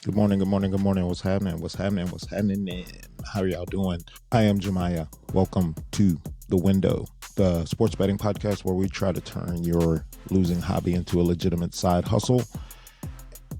Good morning, good morning, good morning. What's happening? What's happening? What's happening? How are y'all doing? I am Jemiah. Welcome to The Window, the sports betting podcast where we try to turn your losing hobby into a legitimate side hustle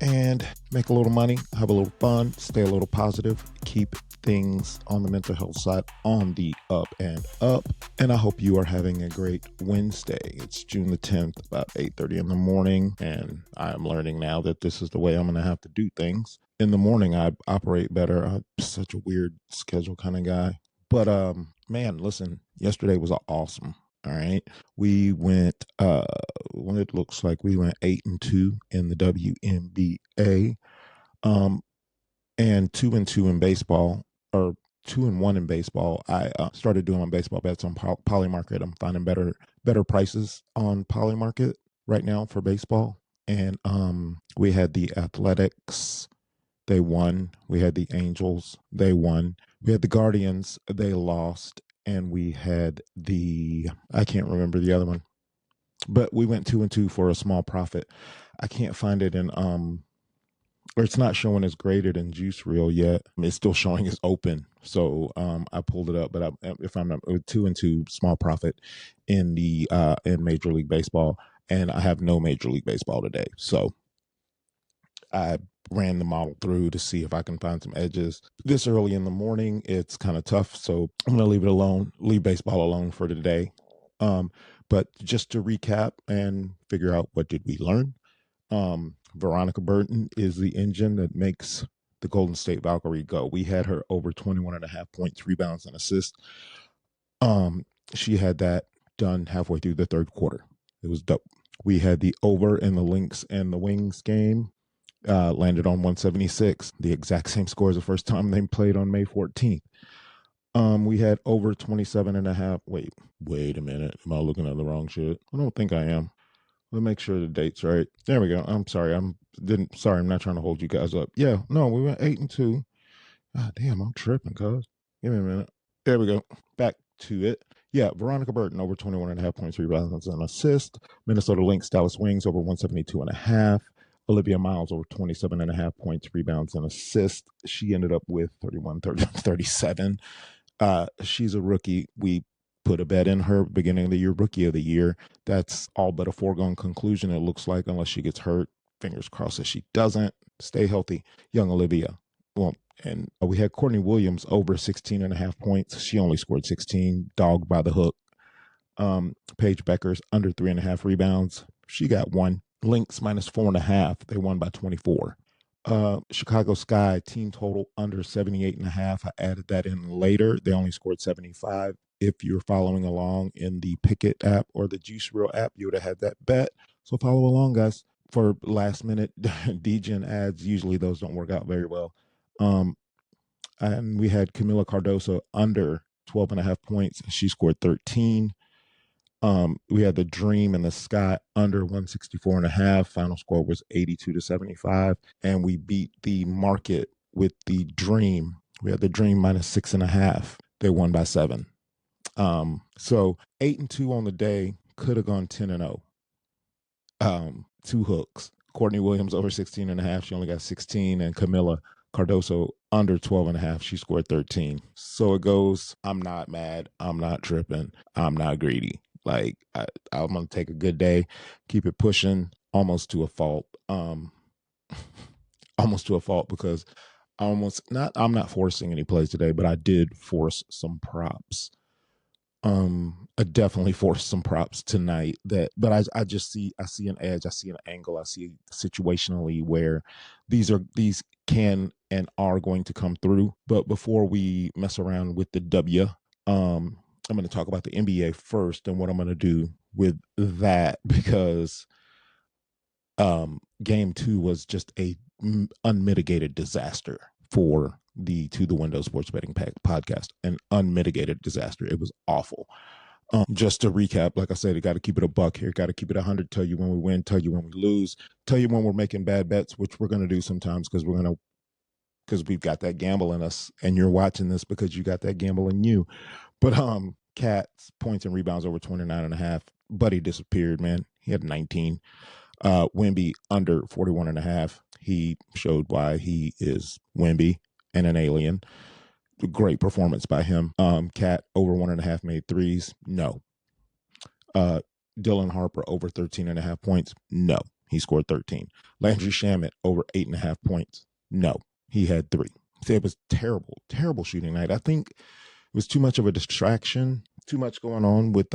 and make a little money, have a little fun, stay a little positive, keep things on the mental health side on the up and up. And I hope you are having a great Wednesday. It's June the 10th, about 8:30 in the morning, and I'm learning now that this is the way I'm going to have to do things. In the morning, I operate better. I'm such a weird schedule kind of guy. But man, listen, yesterday was awesome. All right. We went well, it looks like we went 8-2 in the WNBA. And 2-2 in baseball, or 2-1 in baseball. I started doing my baseball bets on Polymarket. I'm finding better prices on Polymarket right now for baseball. And we had the Athletics, they won. We had the Angels, they won. We had the Guardians, they lost. And we had I can't remember the other one, but we went 2-2 for a small profit. I can't find it in or it's not showing as graded in Juice Reel yet. It's still showing as open. So I pulled it up, but if I'm not 2-2 small profit in the in Major League Baseball, and I have no Major League Baseball today. So I ran the model through to see if I can find some edges. This early in the morning, it's kind of tough. So I'm gonna leave it alone, leave baseball alone for today. But just to recap and figure out, what did we learn? Veronica Burton is the engine that makes the Golden State Valkyrie go. We had her over 21.5 points, rebounds, and assists. She had that done halfway through the third quarter. It was dope. We had the over in the Lynx and the Wings game. Landed on 176, the exact same score as the first time they played on May 14th. We had over 27.5. Wait a minute. Am I looking at the wrong shit? I don't think I am. Let me make sure the date's right. There we go. I'm sorry. I'm not trying to hold you guys up. Yeah, no, we went 8-2. God damn, I'm tripping, cuz. Give me a minute. There we go. Back to it. Yeah, Veronica Burton over 21.5 points, rebounds, and assist. Minnesota Lynx, Dallas Wings over 172.5. Olivia Miles over 27.5 points, rebounds, and assist. She ended up with 31, 30, 37. She's a rookie. We put a bet in her beginning of the year, rookie of the year. That's all but a foregone conclusion, it looks like, unless she gets hurt. Fingers crossed that she doesn't. Stay healthy. Young Olivia. Well, and we had Courtney Williams over 16.5 points. She only scored 16, dogged by the hook. Paige Beckers under 3.5 rebounds. She got one. Lynx minus 4.5. They won by 24. Chicago Sky team total under 78.5. I added that in later. They only scored 75. If you're following along in the Pickett app or the Juice Reel app, you would have had that bet. So follow along, guys. For last minute DGen ads, usually those don't work out very well. And we had Camila Cardoso under 12.5 points. She scored 13. We had the Dream in the Sky under 164.5. Final score was 82-75. And we beat the market with the Dream. We had the Dream minus 6.5. They won by 7. So 8-2 on the day, could have gone 10-0. Two hooks. Courtney Williams over 16.5. She only got 16. And Camila Cardoso under 12.5. She scored 13. So it goes, I'm not mad. I'm not tripping. I'm not greedy. Like, I'm going to take a good day, keep it pushing, almost to a fault. Almost to a fault, because I'm not forcing any plays today, but I did force some props. I definitely forced some props tonight, but I see an edge, I see an angle, I see situationally where these can and are going to come through. But before we mess around with the W, I'm going to talk about the NBA first and what I'm going to do with that, because game 2 was just a unmitigated disaster for the To The Window Sports Betting podcast. An unmitigated disaster. It was awful. Just to recap, like I said, you got to keep it a buck here. Got to keep it 100. Tell you when we win. Tell you when we lose. Tell you when we're making bad bets, which we're going to do sometimes, because we've got that gamble in us, and you're watching this because you got that gamble in you. But Cats points and rebounds over 29.5. Buddy disappeared, man. He had 19. Wemby under 41.5. He showed why he is Wemby and an alien. Great performance by him. Cat over 1.5 made threes. No. Dylan Harper over 13.5 points. No. He scored 13. Landry Shamet over 8.5 points. No. He had 3. So it was terrible shooting night. I think it was too much of a distraction, too much going on with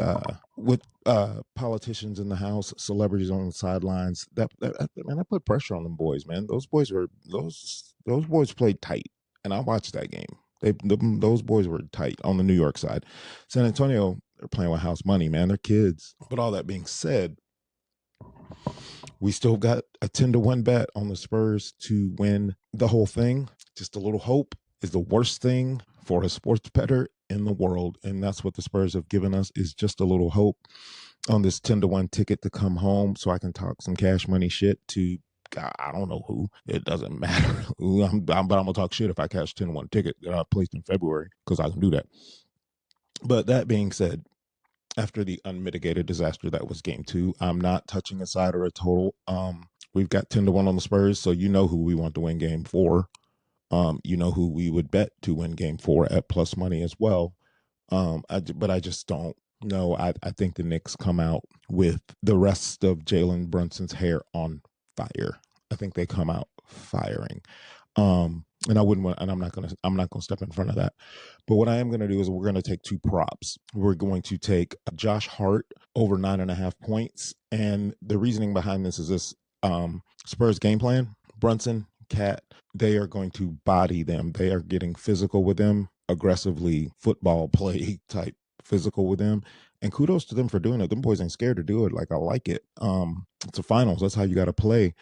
politicians in the house, celebrities on the sidelines. Man, I put pressure on them boys, man. Those boys played tight, and I watched that game. Those boys were tight on the New York side. San Antonio, they're playing with house money, man. They're kids. But all that being said, we still got a 10-1 bet on the Spurs to win the whole thing. Just a little hope is the worst thing for a sports bettor in the world. And that's what the Spurs have given us, is just a little hope on this 10-1 ticket to come home so I can talk some cash money shit to, God, I don't know who. It doesn't matter who. But I'm going to talk shit if I cash 10-1 ticket that I placed in February, because I can do that. But that being said, after the unmitigated disaster that was game 2, I'm not touching a side or a total. We've got 10-1 on the Spurs, so you know who we want to win game 4. You know who we would bet to win game 4 at plus money as well. But I just don't know. I think the Knicks come out with the rest of Jalen Brunson's hair on fire. I think they come out firing. And I wouldn't want, and I'm not gonna step in front of that. But what I am gonna do is we're gonna take 2 props. We're going to take Josh Hart over 9.5 points, and the reasoning behind this is this: Spurs game plan. Brunson, Cat, they are going to body them. They are getting physical with them, aggressively football play type physical with them. And kudos to them for doing it. Them boys ain't scared to do it. Like, I like it. It's a finals. That's how you got to play.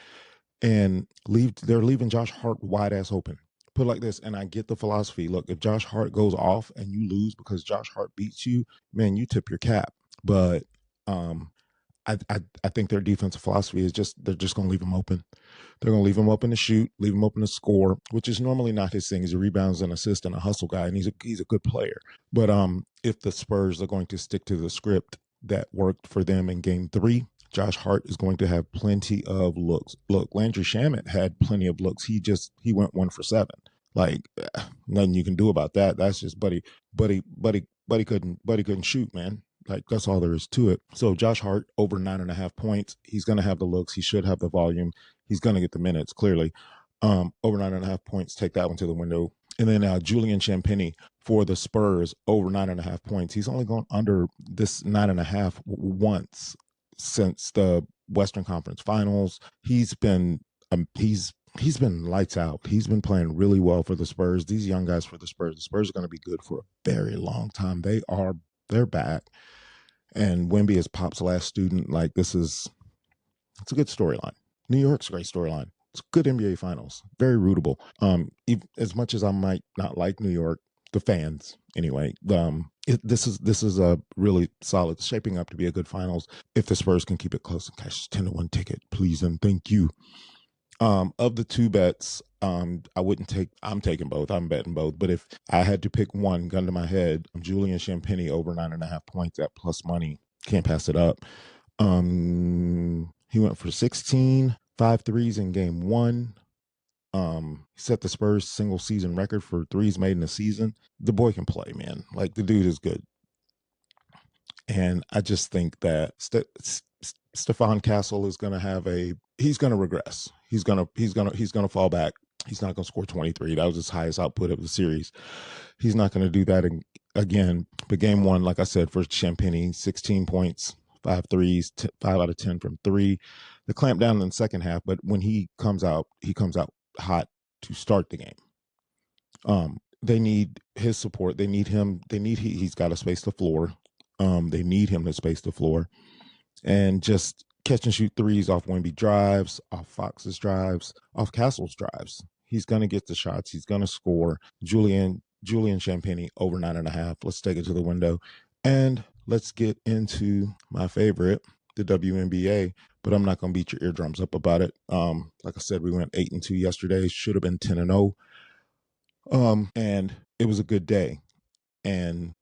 And they're leaving Josh Hart wide ass open. Put it like this, and I get the philosophy. Look, if Josh Hart goes off and you lose because Josh Hart beats you, man, you tip your cap. But I think their defensive philosophy is they're just going to leave him open. They're going to leave him open to shoot, leave him open to score, which is normally not his thing. He's a rebounds and assist and a hustle guy, and he's a good player. But if the Spurs are going to stick to the script that worked for them in game 3, Josh Hart is going to have plenty of looks. Look, Landry Shamet had plenty of looks. He went 1 for 7. Like, nothing you can do about that. That's just Buddy couldn't shoot, man. Like, that's all there is to it. So Josh Hart over 9.5 points. He's going to have the looks. He should have the volume. He's going to get the minutes, clearly. Over 9.5 points. Take that one to the window. And then Julian Champagnie for the Spurs over 9.5 points. He's only gone under this 9.5 once since the Western Conference Finals. He's been lights out. He's been playing really well for the Spurs. These young guys for the Spurs are going to be good for a very long time. They're back. And Wemby is Pop's last student. Like, it's a good storyline. New York's a great storyline. It's a good NBA Finals. Very rootable. As much as I might not like New York, the fans anyway, this is a really solid, shaping up to be a good Finals if the Spurs can keep it close and cash 10-1 ticket, please and thank you. Of the 2 bets, I'm taking both. I'm betting both. But if I had to pick one, gun to my head, Julian Champagnie over 9.5 points at plus money. Can't pass it up. He went for 16, 5 threes in game 1. He set the Spurs single season record for threes made in a season. The boy can play, man. Like, the dude is good. And I just think that Stephon Castle is going to he's going to regress. He's going to fall back. He's not going to score 23. That was his highest output of the series. He's not going to do that again. But game 1, like I said, for Champagnie, 16 points, 5 threes, 5 out of 10 from 3. The clamp down in the second half, but when he comes out hot to start the game. They need his support. They need him. He's got to space the floor. They need him to space the floor and just catch and shoot threes off Wemby drives, off Fox's drives, off Castle's drives. He's going to get the shots. He's going to score. Julian Champagnie over 9.5. Let's take it to the window. And let's get into my favorite, the WNBA. But I'm not going to beat your eardrums up about it. Like I said, we went 8-2 yesterday. Should have been 10-0. And it was a good day. And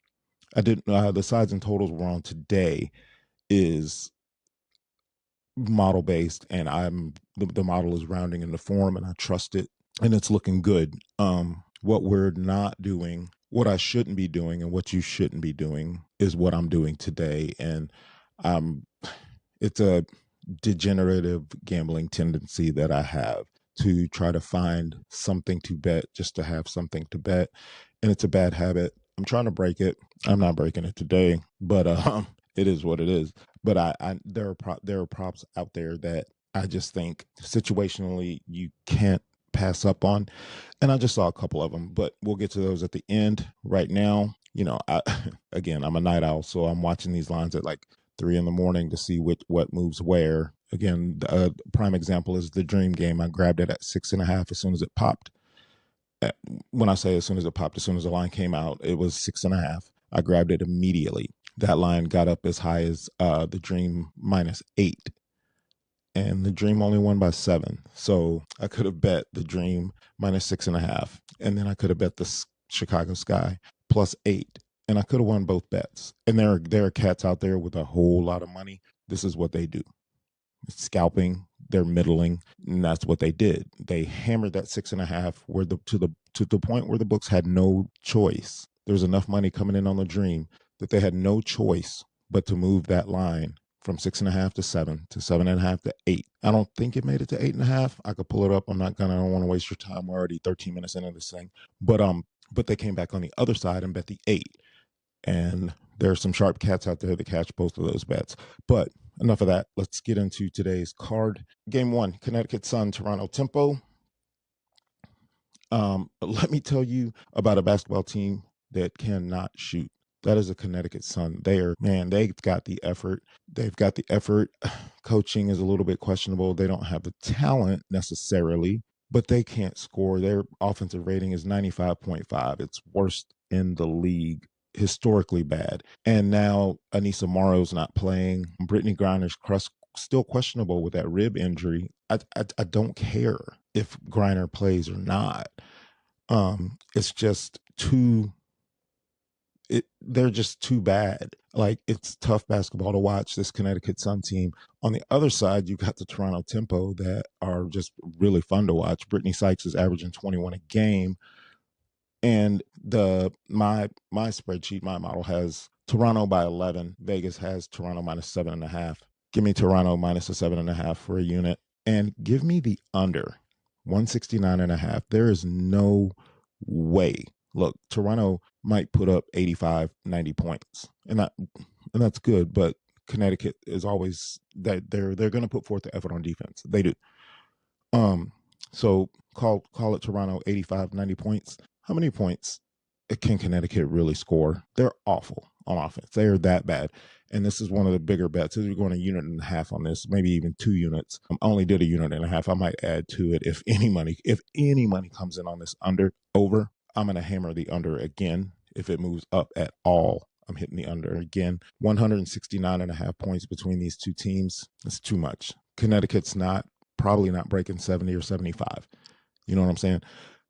I didn't. The sides and totals we're on today is model based, and the model is rounding in the form, and I trust it, and it's looking good. What we're not doing, what I shouldn't be doing, and what you shouldn't be doing is what I'm doing today, and um, it's a degenerative gambling tendency that I have to try to find something to bet just to have something to bet, and it's a bad habit. I'm trying to break it. I'm not breaking it today, but it is what it is. But there are props out there that I just think situationally you can't pass up on, and I just saw a couple of them, but we'll get to those at the end. Right now, again, I'm a night owl, so I'm watching these lines at like 3 in the morning to see what moves where. Again, the prime example is the Dream game. I grabbed it at 6.5 as soon as it popped. When I say as soon as it popped, as soon as the line came out, it was 6.5. I grabbed it immediately. That line got up as high as the Dream -8, and the Dream only won by 7. So I could have bet the Dream -6.5, and then I could have bet the Chicago Sky +8, and I could have won both bets. And there are cats out there with a whole lot of money. This is what they do: scalping. They're middling, and that's what they did. They hammered that 6.5 where to the point where the books had no choice. There was enough money coming in on the Dream that they had no choice but to move that line from 6.5 to 7 to 7.5 to 8. I don't think it made it to 8.5. I could pull it up. I don't want to waste your time. We're already 13 minutes into this thing. But they came back on the other side and bet the 8. And there are some sharp cats out there that catch both of those bets. But enough of that. Let's get into today's card. Game 1, Connecticut Sun, Toronto Tempo. Let me tell you about a basketball team that cannot shoot. That is a Connecticut Sun. They've got the effort. They've got the effort. Coaching is a little bit questionable. They don't have the talent necessarily, but they can't score. Their offensive rating is 95.5. It's worst in the league, historically bad. And now Anissa Morrow's not playing. Brittany Griner's still questionable with that rib injury. I don't care if Griner plays or not. It's just they're just too bad. Like, it's tough basketball to watch, this Connecticut Sun team. On the other side, you've got the Toronto Tempo that are just really fun to watch. Brittany Sykes is averaging 21 a game. And my spreadsheet, my model has Toronto by 11. Vegas has Toronto -7.5. Give me Toronto -7.5 for a unit, and give me the under 169.5. There is no way. Look, Toronto might put up 85, 90 points, and that's good. But Connecticut is always that they're going to put forth the effort on defense. They do. So call it Toronto 85, 90 points. How many points can Connecticut really score? They're awful on offense. They are that bad. And this is one of the bigger bets. We're going 1.5 units on this, maybe even 2 units. I only did 1.5 units. I might add to it if any money comes in on this over. I'm going to hammer the under again. If it moves up at all, I'm hitting the under again. 169.5 points between these two teams. It's too much. Connecticut's probably not breaking 70 or 75. You know what I'm saying?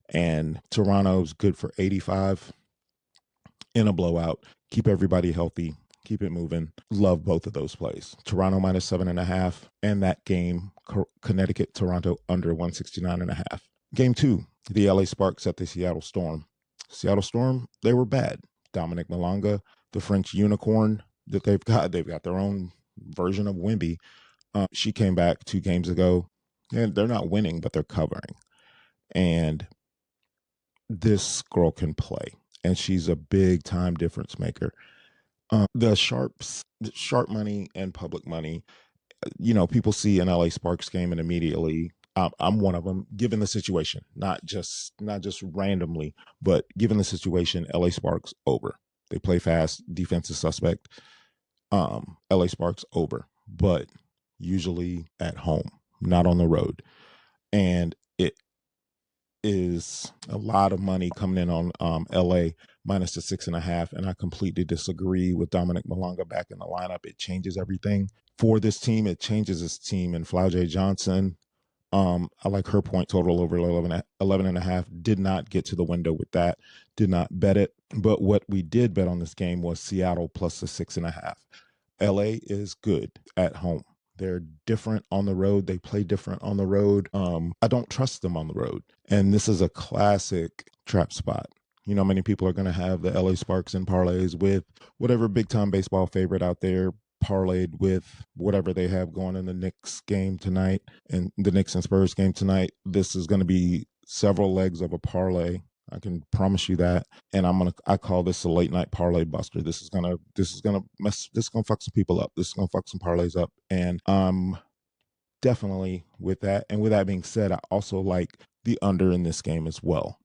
And Toronto's good for 85 in a blowout. Keep everybody healthy. Keep it moving. Love both of those plays. Toronto -7.5, and that game, Connecticut, Toronto under 169.5. Game 2, the LA Sparks at the Seattle Storm. Seattle Storm, they were bad. Dominic Malonga, the French unicorn that they've got their own version of Wemby. She came back 2 games ago, and they're not winning, but they're covering. And this girl can play, and she's a big time difference maker. The sharp money and public money, people see an LA Sparks game and immediately, I'm one of them, given the situation, not just randomly, but given the situation, LA Sparks over. They play fast, defense is suspect. LA Sparks over, but usually at home, not on the road. And it is a lot of money coming in on LA minus the 6.5. And I completely disagree with Dominic Malonga back in the lineup. It changes everything for this team. It changes this team. And Flau'jae Johnson, I like her point total over 11.5. Did not get to the window with that. Did not bet it. But what we did bet on this game was Seattle plus the 6.5. LA is good at home. They're different on the road. They play different on the road. I don't trust them on the road. And this is a classic trap spot. You know, many people are going to have the LA Sparks in parlays with whatever big time baseball favorite out there, parlayed with whatever they have going in the Knicks game tonight and the Knicks and Spurs game tonight. This is going to be several legs of a parlay. I can promise you that. And I call this a late night parlay buster. This is gonna fuck some people up. This is gonna fuck some parlays up. And definitely with that. And with that being said, I also like the under in this game as well.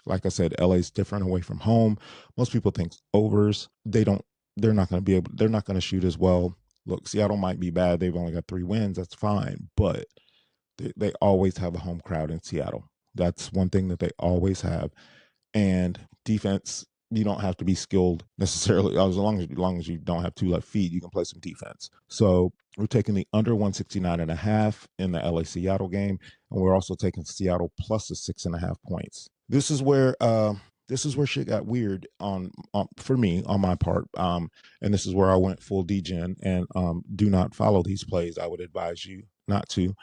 Like I said, LA's different away from home. Most people think overs. They're not going to shoot as well. Look, Seattle might be bad. They've only got 3 wins. That's fine. But they always have a home crowd in Seattle. That's one thing that they always have. And defense, you don't have to be skilled necessarily. As long as you don't have 2 left feet, you can play some defense. So we're taking the under 169.5 in the LA Seattle game, and we're also taking Seattle plus the 6.5 points. This is where shit got weird for me on my part. And this is where I went full degen and do not follow these plays. I would advise you not to.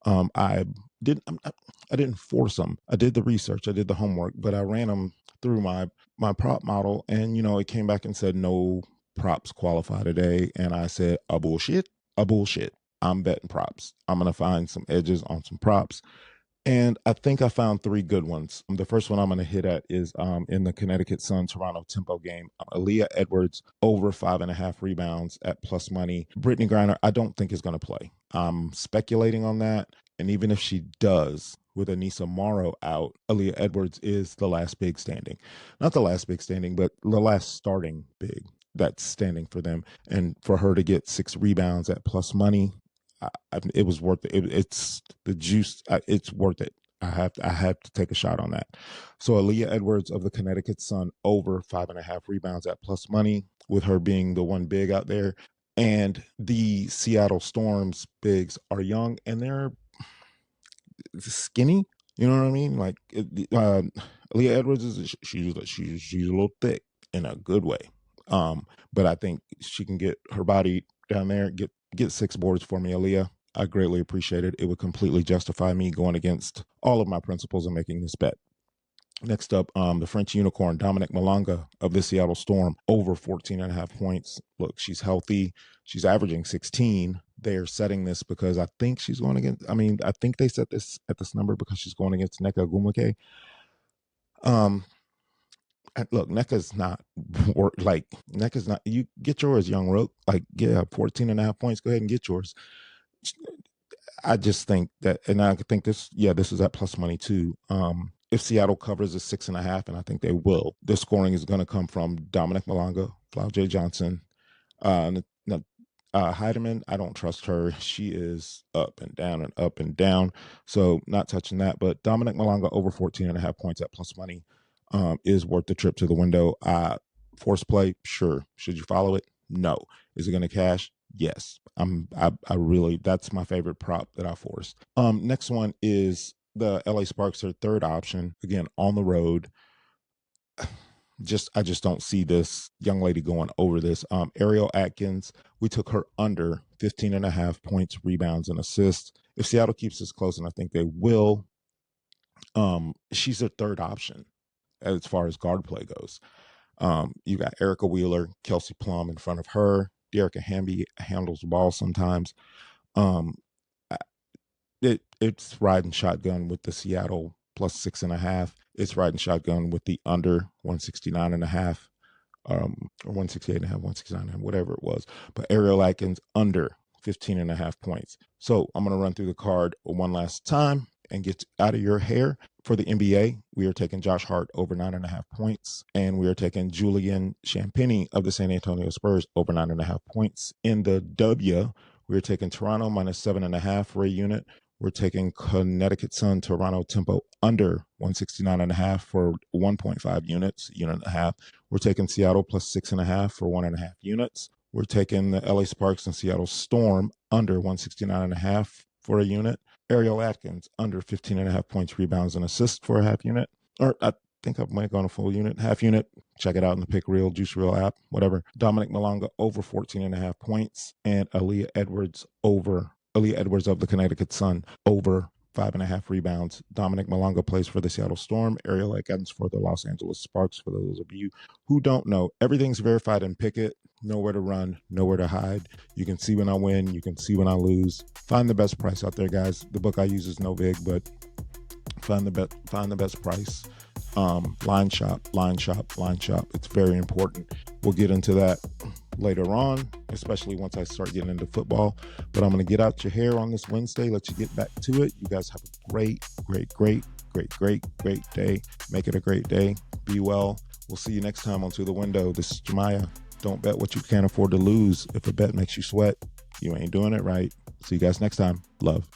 I didn't force them. I did the research, I did the homework, but I ran them through my prop model, and it came back and said no props qualify today, and I said a bullshit. I'm betting props. I'm gonna find some edges on some props. And I think I found 3 good ones. The first one I'm going to hit at is in the Connecticut Sun Toronto Tempo game. Aaliyah Edwards over 5.5 rebounds at plus money. Brittany Griner, I don't think is going to play. I'm speculating on that. And even if she does, with Anissa Morrow out, Aaliyah Edwards is the last big standing. Not the last big standing, but the last starting big that's standing for them. And for her to get 6 rebounds at plus money, it was worth it. It's the juice. It's worth it. I have to take a shot on that. So Aaliyah Edwards of the Connecticut Sun over 5.5 rebounds at plus money, with her being the one big out there. And the Seattle Storm's bigs are young and they're skinny. You know what I mean? Like Aaliyah Edwards she's a little thick in a good way. But I think she can get her body down there, get 6 boards for me, Aaliyah. I greatly appreciate it. It would completely justify me going against all of my principles and making this bet. Next up, the French unicorn, Dominic Malanga of the Seattle Storm, over 14.5 points. Look, she's healthy. She's averaging 16. They're setting this because I think she's going against, I think they set this at this number because she's going against Nneka Ogwumike. Look, Nneka's not, you get yours, young rook. 14.5 points. Go ahead and get yours. I just think that, and I think this is at plus money too. If Seattle covers a 6.5, and I think they will, the scoring is going to come from Dominic Malanga, Flau J. Johnson, Heidemann. I don't trust her. She is up and down and up and down. So not touching that, but Dominic Malanga over 14.5 points at plus money is worth the trip to the window. Force play, sure. Should you follow it? No. Is it going to cash? Yes. I really, that's my favorite prop that I forced. Next one is the LA Sparks, their third option, again on the road. I just don't see this young lady going over this. Ariel Atkins, we took her under 15.5 points, rebounds, and assists. If Seattle keeps this close, and I think they will, she's their third option as far as guard play goes. You got Erica Wheeler, Kelsey Plum in front of her. Dearica Hamby handles the ball sometimes. It's riding shotgun with the Seattle plus 6.5. It's riding shotgun with the under 169.5, or 168.5, 169.5, whatever it was. But Ariel Atkins under 15.5 points. So I'm going to run through the card one last time and get out of your hair. For the NBA, we are taking Josh Hart over 9.5 points, and we are taking Julian Champagnie of the San Antonio Spurs over 9.5 points. In the W, we are taking Toronto minus 7.5 for a unit. We're taking Connecticut Sun Toronto Tempo under 169.5 for 1.5 units, unit and a half. We're taking Seattle plus 6.5 for 1.5 units. We're taking the LA Sparks and Seattle Storm under 169.5 for a unit. Ariel Atkins under 15.5 points, rebounds, and assists for a half unit. Or I think I might go on a full unit, half unit. Check it out in the Pick Real, Juice Real app, whatever. Dominic Malonga over 14.5 points, and Aaliyah Edwards of the Connecticut Sun over 5.5 rebounds. Dominic Malonga plays for the Seattle Storm. Ariel Ekans for the Los Angeles Sparks. For those of you who don't know, everything's verified in Pickett. Nowhere to run, nowhere to hide. You can see when I win. You can see when I lose. Find the best price out there, guys. The book I use is no big, but find the best price. Line shop. It's very important. We'll get into that later on, especially once I start getting into football. But I'm going to get out your hair on this Wednesday, let you get back to it. You guys have a great day. Make it a great day. Be well. We'll see you next time on To the Window. This is Jemiah. Don't bet what you can't afford to lose. If a bet makes you sweat, you ain't doing it right. See you guys next time. Love.